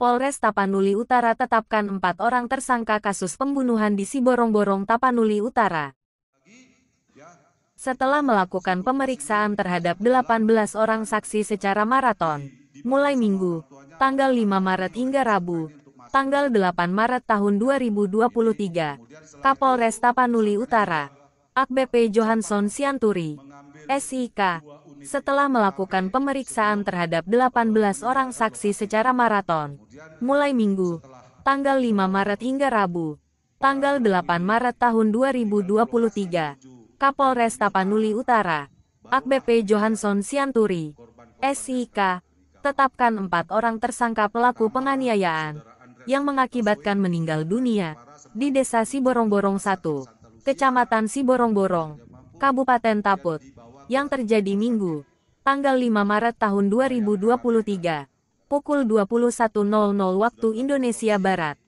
Polres Tapanuli Utara tetapkan 4 orang tersangka kasus pembunuhan di Siborong-Borong, Tapanuli Utara. Setelah melakukan pemeriksaan terhadap 18 orang saksi secara maraton, mulai Minggu, tanggal 5 Maret hingga Rabu, tanggal 8 Maret tahun 2023, Kapolres Tapanuli Utara, AKBP Johansson Sianturi, SIK, setelah melakukan pemeriksaan terhadap 18 orang saksi secara maraton, mulai Minggu, tanggal 5 Maret hingga Rabu, tanggal 8 Maret tahun 2023, Kapolres Tapanuli Utara, AKBP Johansson Sianturi, SIK, tetapkan 4 orang tersangka pelaku penganiayaan yang mengakibatkan meninggal dunia di Desa Siborong-Borong 1, Kecamatan Siborong-Borong, Kabupaten Taput, yang terjadi Minggu, tanggal 5 Maret tahun 2023, pukul 21.00 waktu Indonesia Barat.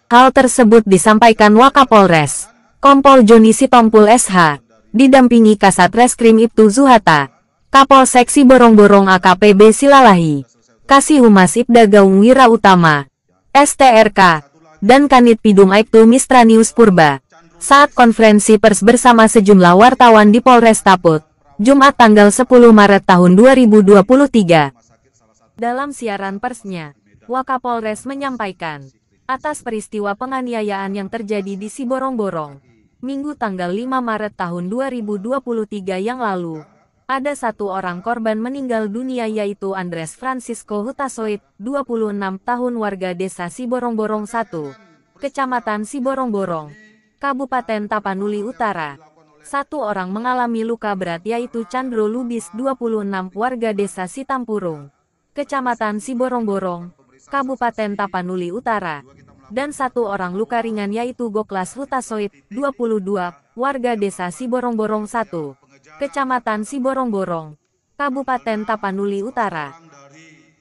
Hal tersebut disampaikan Wakapolres, Kompol Joni Sitompul SH, didampingi Kasat Reskrim Ibtu Zuhata, Kapolsek Siborong-Borong AKPB Silalahi, Kasih Humas Ibda Gaung Wira Utama, STRK, dan Kanit Pidum Aibtu Mistranius Purba, saat konferensi pers bersama sejumlah wartawan di Polres Taput, Jumat tanggal 10 Maret tahun 2023. Dalam siaran persnya, Wakapolres menyampaikan, atas peristiwa penganiayaan yang terjadi di Siborong-Borong, Minggu tanggal 5 Maret tahun 2023 yang lalu, ada 1 orang korban meninggal dunia yaitu Andres Francisco Hutasoit, 26 tahun warga Desa Siborong-Borong 1, Kecamatan Siborong-Borong, Kabupaten Tapanuli Utara. 1 orang mengalami luka berat yaitu Chandro Lubis, 26 warga Desa Sitampurung, Kecamatan Siborong-Borong, Kabupaten Tapanuli Utara. Dan 1 orang luka ringan yaitu Goklas Hutasoit, 22, warga Desa Siborong-Borong 1, Kecamatan Siborong-Borong, Kabupaten Tapanuli Utara.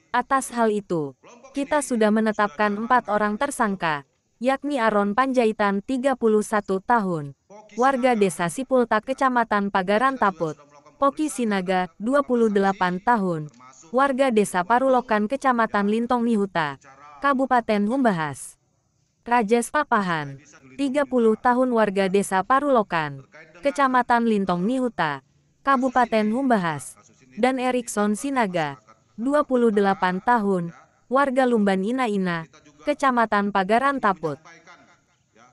Atas hal itu, kita sudah menetapkan 4 orang tersangka, yakni Aron Panjaitan 31 tahun, warga Desa Sipultak Kecamatan Pagaran Taput, Poki Sinaga 28 tahun, warga Desa Parulokan Kecamatan Lintong Nihuta, Kabupaten Humbahas. Rajes Papahan 30 tahun warga Desa Parulokan, Kecamatan Lintong Nihuta, Kabupaten Humbahas, dan Erikson Sinaga 28 tahun, warga Lumban Ina-Ina, Kecamatan Pagaran Taput.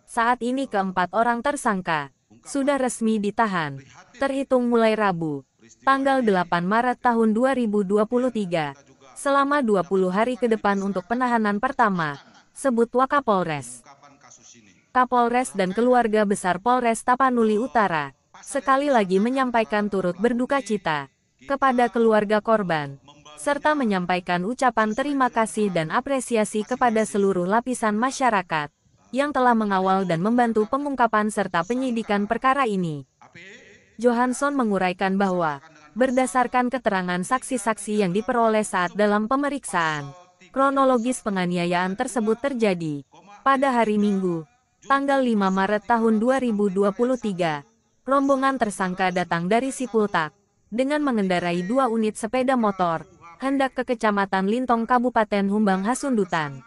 Saat ini keempat orang tersangka sudah resmi ditahan, terhitung mulai Rabu, tanggal 8 Maret tahun 2023, selama 20 hari ke depan untuk penahanan pertama, sebut Wakapolres. Kapolres dan keluarga besar Polres Tapanuli Utara sekali lagi menyampaikan turut berduka cita kepada keluarga korban, serta menyampaikan ucapan terima kasih dan apresiasi kepada seluruh lapisan masyarakat yang telah mengawal dan membantu pengungkapan serta penyidikan perkara ini. Johansson menguraikan bahwa, berdasarkan keterangan saksi-saksi yang diperoleh saat dalam pemeriksaan, kronologis penganiayaan tersebut terjadi pada hari Minggu, tanggal 5 Maret tahun 2023. Rombongan tersangka datang dari Sipultak dengan mengendarai 2 unit sepeda motor, hendak ke Kecamatan Lintong Kabupaten Humbang Hasundutan.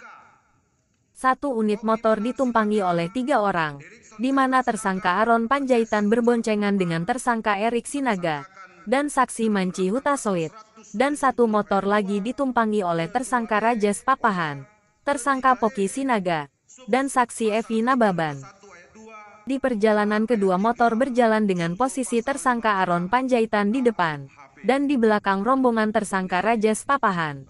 1 unit motor ditumpangi oleh 3 orang, di mana tersangka Aron Panjaitan berboncengan dengan tersangka Erik Sinaga, dan saksi Manci Hutasoit, dan 1 motor lagi ditumpangi oleh tersangka Rajes Papahan, tersangka Poki Sinaga, dan saksi Evi Nababan. Di perjalanan kedua motor berjalan dengan posisi tersangka Aron Panjaitan di depan, dan di belakang rombongan tersangka Rajes Papahan.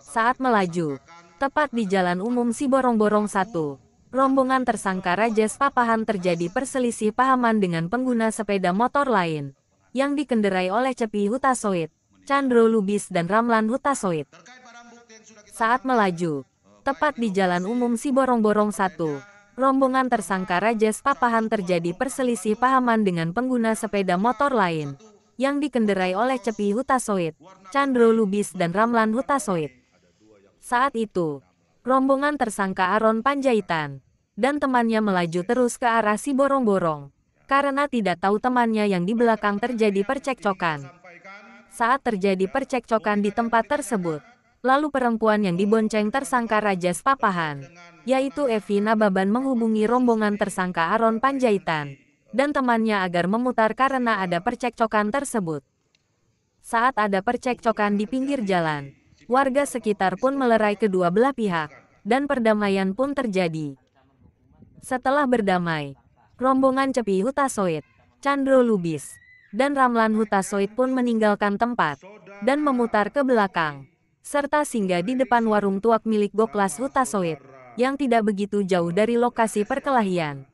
Saat melaju, tepat di Jalan Umum Siborong-Borong 1, rombongan tersangka Rajes Papahan terjadi perselisih pahaman dengan pengguna sepeda motor lain, yang dikendarai oleh Cepi Hutasoit, Chandro Lubis dan Ramlan Hutasoit. Saat melaju, tepat di Jalan Umum Siborong-Borong 1, rombongan tersangka Rajes Papahan terjadi perselisih pahaman dengan pengguna sepeda motor lain, yang dikendarai oleh Cepi Hutasoit, Chandro Lubis dan Ramlan Hutasoit. Saat itu, rombongan tersangka Aron Panjaitan dan temannya melaju terus ke arah Siborong-Borong, karena tidak tahu temannya yang di belakang terjadi percekcokan. Saat terjadi percekcokan di tempat tersebut, Lalu perempuan yang dibonceng tersangka Rajas Papahan, yaitu Evi Nababan, menghubungi rombongan tersangka Aron Panjaitan dan temannya agar memutar karena ada percekcokan tersebut. Saat ada percekcokan di pinggir jalan, warga sekitar pun melerai kedua belah pihak, dan perdamaian pun terjadi. Setelah berdamai, rombongan Cepi Hutasoit, Chandro Lubis, dan Ramlan Hutasoit pun meninggalkan tempat dan memutar ke belakang, serta singgah di depan warung tuak milik Goklas Hutasoit, yang tidak begitu jauh dari lokasi perkelahian.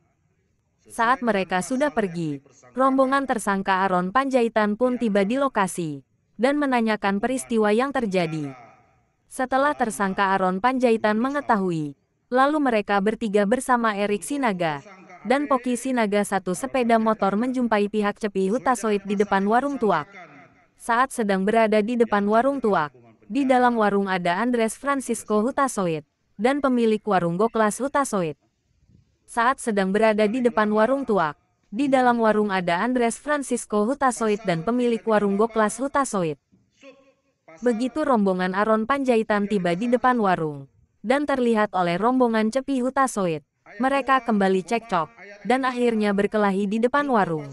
Saat mereka sudah pergi, rombongan tersangka Aron Panjaitan pun tiba di lokasi dan menanyakan peristiwa yang terjadi. Setelah tersangka Aron Panjaitan mengetahui, lalu mereka bertiga bersama Erik Sinaga dan Poki Sinaga satu sepeda motor menjumpai pihak Cepi Hutasoit di depan warung tuak. Saat sedang berada di depan warung tuak, di dalam warung ada Andres Francisco Hutasoit dan pemilik warung Goklas Hutasoit. Saat sedang berada di depan warung tuak, di dalam warung ada Andres Francisco Hutasoit dan pemilik warung Goklas Hutasoit. Begitu rombongan Aron Panjaitan tiba di depan warung, dan terlihat oleh rombongan Cepi Hutasoit, mereka kembali cekcok, dan akhirnya berkelahi di depan warung.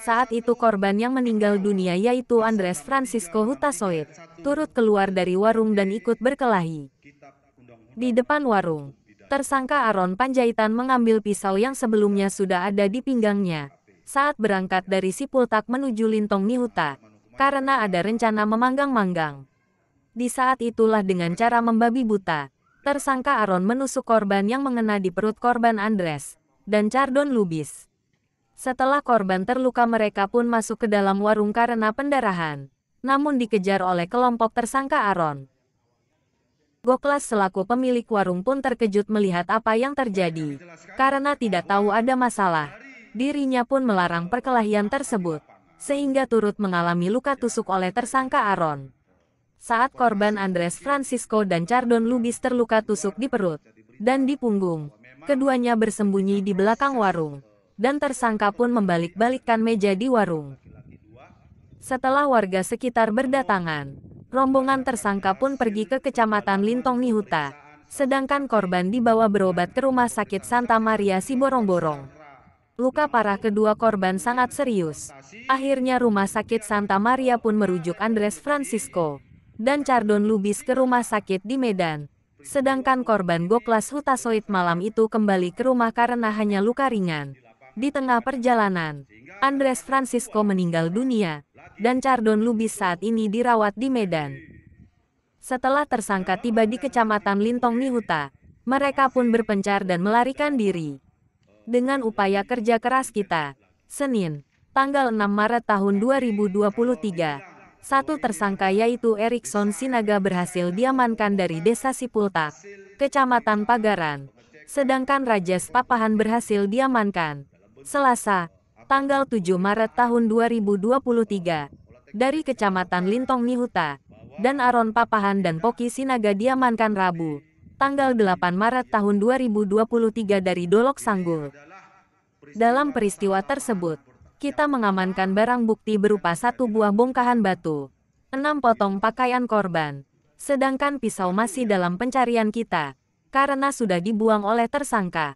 Saat itu korban yang meninggal dunia yaitu Andres Francisco Hutasoit, turut keluar dari warung dan ikut berkelahi. Di depan warung, tersangka Aron Panjaitan mengambil pisau yang sebelumnya sudah ada di pinggangnya saat berangkat dari Sipultak menuju Lintong Nihuta, karena ada rencana memanggang-manggang. Di saat itulah dengan cara membabi buta, tersangka Aron menusuk korban yang mengena di perut korban Andres dan Chardon Lubis. Setelah korban terluka mereka pun masuk ke dalam warung karena pendarahan, namun dikejar oleh kelompok tersangka Aron. Goklas selaku pemilik warung pun terkejut melihat apa yang terjadi. Karena tidak tahu ada masalah, dirinya pun melarang perkelahian tersebut, sehingga turut mengalami luka tusuk oleh tersangka Aron. Saat korban Andres Francisco dan Chardon Lubis terluka tusuk di perut dan di punggung, keduanya bersembunyi di belakang warung, dan tersangka pun membalik-balikkan meja di warung. Setelah warga sekitar berdatangan, rombongan tersangka pun pergi ke Kecamatan Lintong Nihuta, sedangkan korban dibawa berobat ke Rumah Sakit Santa Maria Siborong-Borong. Luka parah kedua korban sangat serius. Akhirnya Rumah Sakit Santa Maria pun merujuk Andres Francisco dan Chardon Lubis ke rumah sakit di Medan. Sedangkan korban Goklas Hutasoit malam itu kembali ke rumah karena hanya luka ringan. Di tengah perjalanan, Andres Francisco meninggal dunia, dan Chardon Lubis saat ini dirawat di Medan. Setelah tersangka tiba di Kecamatan Lintong Nihuta, mereka pun berpencar dan melarikan diri. Dengan upaya kerja keras kita, Senin, tanggal 6 Maret tahun 2023, satu tersangka yaitu Erikson Sinaga berhasil diamankan dari Desa Sipultak, Kecamatan Pagaran, sedangkan Rajas Papahan berhasil diamankan Selasa, tanggal 7 Maret tahun 2023, dari Kecamatan Lintong Nihuta, dan Aron Papahan dan Poki Sinaga diamankan Rabu, tanggal 8 Maret tahun 2023 dari Dolok Sanggul. Dalam peristiwa tersebut, kita mengamankan barang bukti berupa 1 buah bongkahan batu, 6 potong pakaian korban, sedangkan pisau masih dalam pencarian kita, karena sudah dibuang oleh tersangka.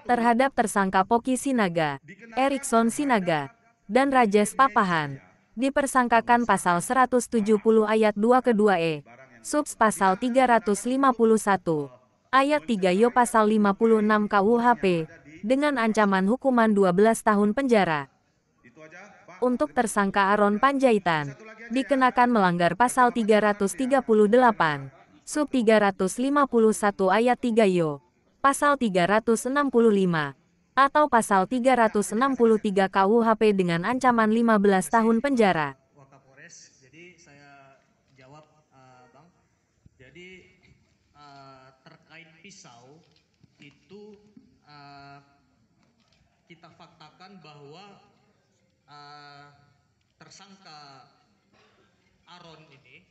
Terhadap tersangka Poki Sinaga, Erikson Sinaga, dan Rajas Papahan, dipersangkakan pasal 170 ayat 2 kedua E, subs pasal 351, ayat 3 Yo pasal 56 KUHP, dengan ancaman hukuman 12 tahun penjara. Untuk tersangka Aron Panjaitan, dikenakan melanggar pasal 338, sub 351 ayat 3 Yo, pasal 365, atau pasal 363 KUHP dengan ancaman 15 tahun penjara. Wakapolres, jadi saya jawab, Bang. Jadi terkait pisau itu kita faktakan bahwa tersangka Aron ini,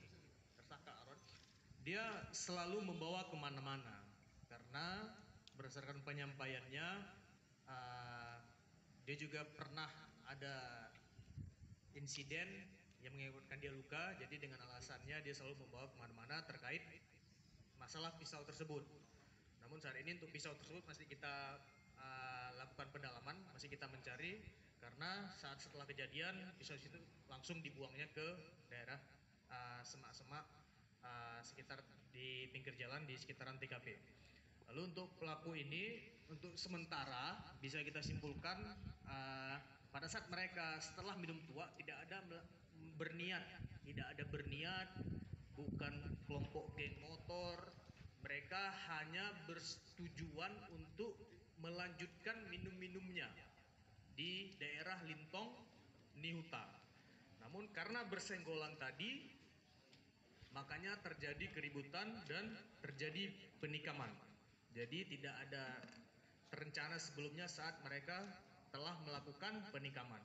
dia selalu membawa kemana-mana karena berdasarkan penyampaiannya dia juga pernah ada insiden yang mengakibatkan dia luka. Jadi dengan alasannya dia selalu membawa kemana-mana terkait masalah pisau tersebut. Namun saat ini untuk pisau tersebut masih kita lakukan pendalaman, masih kita mencari, karena setelah kejadian pisau itu langsung dibuangnya ke daerah semak-semak sekitar di pinggir jalan di sekitaran TKP. Lalu untuk pelaku ini untuk sementara bisa kita simpulkan pada saat mereka setelah minum tua tidak ada berniat, bukan kelompok geng motor. Mereka hanya bertujuan untuk melanjutkan minum-minumnya di daerah Lintong, Nihuta. Namun karena bersenggolan tadi, makanya terjadi keributan dan terjadi penikaman. Jadi tidak ada terencana sebelumnya saat mereka telah melakukan penikaman.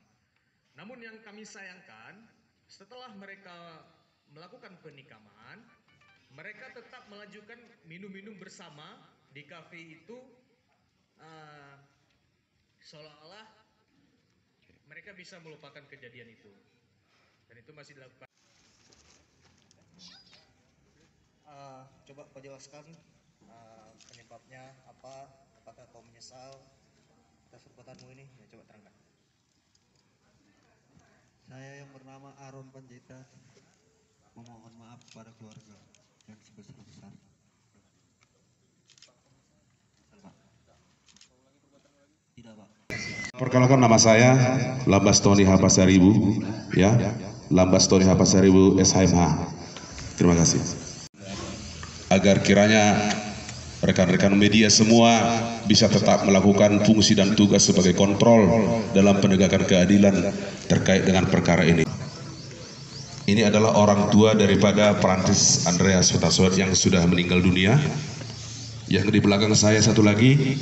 Namun yang kami sayangkan, setelah mereka melakukan penikaman, mereka tetap melanjutkan minum-minum bersama di kafe itu, seolah-olah mereka bisa melupakan kejadian itu. Dan itu masih dilakukan. Coba kau jelaskan penyebabnya apa? Apakah kau menyesal atas perbuatanmu ini? Ya, coba terangkan. Saya yang bernama Aron Panjaitan memohon maaf kepada keluarga yang sebesar-besar. Pak. Tidak, Pak. Perkenalkan, nama saya Lambas Tony Hapasaribu, ya, Lambas Tony Hapasaribu SHMH. Terima kasih. Agar kiranya rekan-rekan media semua bisa tetap melakukan fungsi dan tugas sebagai kontrol dalam penegakan keadilan terkait dengan perkara ini. Ini adalah orang tua daripada Prancis Andreas Hutasoit yang sudah meninggal dunia. Yang di belakang saya satu lagi,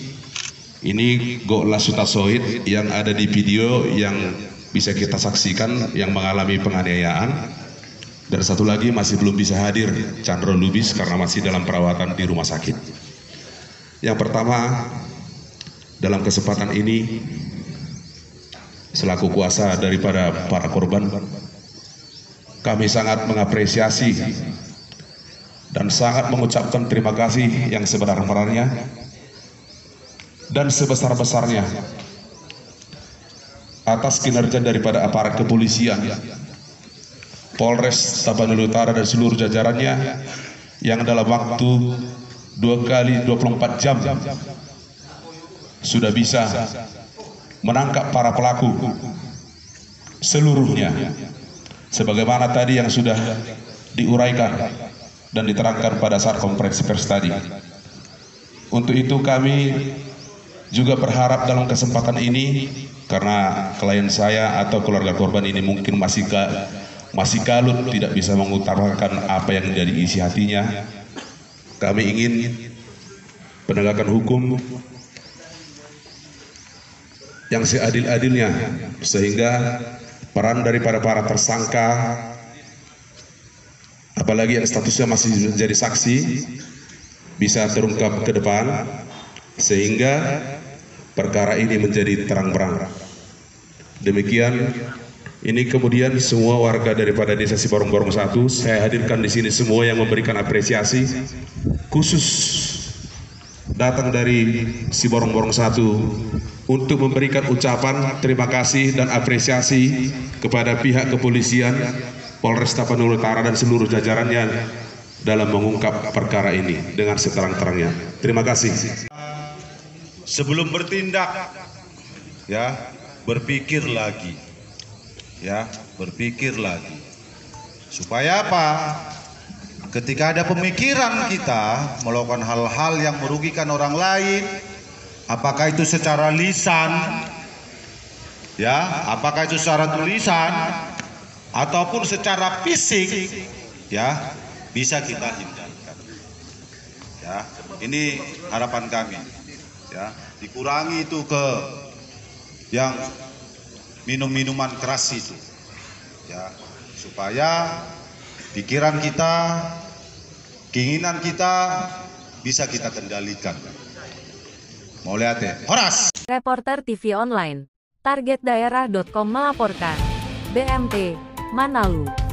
ini Gokla Hutasoit yang ada di video yang bisa kita saksikan yang mengalami penganiayaan. Dan satu lagi masih belum bisa hadir, Chandra Lubis, karena masih dalam perawatan di rumah sakit. Yang pertama, dalam kesempatan ini, selaku kuasa daripada para korban, kami sangat mengapresiasi dan sangat mengucapkan terima kasih yang sebenar-benarnya dan sebesar-besarnya atas kinerja daripada aparat kepolisian, Polres Tapanuli Utara dan seluruh jajarannya yang dalam waktu 2 kali 24 jam sudah bisa menangkap para pelaku seluruhnya, sebagaimana tadi yang sudah diuraikan dan diterangkan pada saat konferensi pers tadi. Untuk itu kami juga berharap dalam kesempatan ini, karena klien saya atau keluarga korban ini mungkin masih kalut, tidak bisa mengutarakan apa yang menjadi isi hatinya. Kami ingin penegakan hukum yang seadil-adilnya, sehingga peran daripada para tersangka, apalagi yang statusnya masih menjadi saksi, bisa terungkap ke depan, sehingga perkara ini menjadi terang-benderang. Demikian. Ini kemudian semua warga daripada Desa Siborong-Borong 1, saya hadirkan di sini semua yang memberikan apresiasi khusus datang dari Siborong-Borong 1 untuk memberikan ucapan terima kasih dan apresiasi kepada pihak kepolisian, Polres Tapanuli Utara dan seluruh jajarannya dalam mengungkap perkara ini dengan seterang-terangnya. Terima kasih. Sebelum bertindak, ya, berpikir lagi. Ya, berpikir lagi. Supaya apa? Ketika ada pemikiran kita melakukan hal-hal yang merugikan orang lain, apakah itu secara lisan, ya, apakah itu secara tulisan ataupun secara fisik, ya, bisa kita hindarkan. Ya, ini harapan kami. Ya, dikurangi itu ke yang minum-minuman keras itu, ya, supaya pikiran kita, keinginan kita bisa kita kendalikan. Mau lihat ya? Horas. Reporter TV Online, targetdaerah.com melaporkan. BMT Manalu.